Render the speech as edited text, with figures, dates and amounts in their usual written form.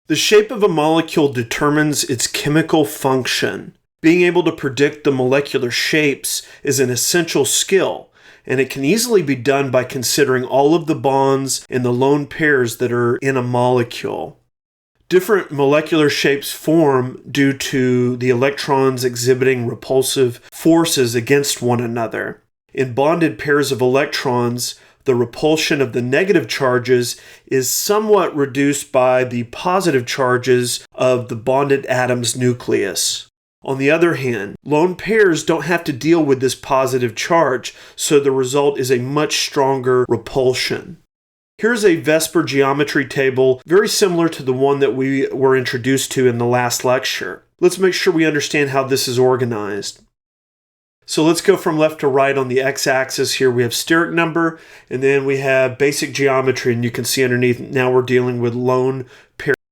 The shape of a molecule determines its chemical function. Being able to predict the molecular shapes is an essential skill, and it can easily be done by considering all of the bonds and the lone pairs that are in a molecule. Different molecular shapes form due to the electrons exhibiting repulsive forces against one another. In bonded pairs of electrons, the repulsion of the negative charges is somewhat reduced by the positive charges of the bonded atom's nucleus. On the other hand, lone pairs don't have to deal with this positive charge, so the result is a much stronger repulsion. Here's a VSEPR geometry table, very similar to the one that we were introduced to in the last lecture. Let's make sure we understand how this is organized. So let's go from left to right on the x-axis here. We have steric number, and then we have basic geometry, and you can see underneath now we're dealing with lone pair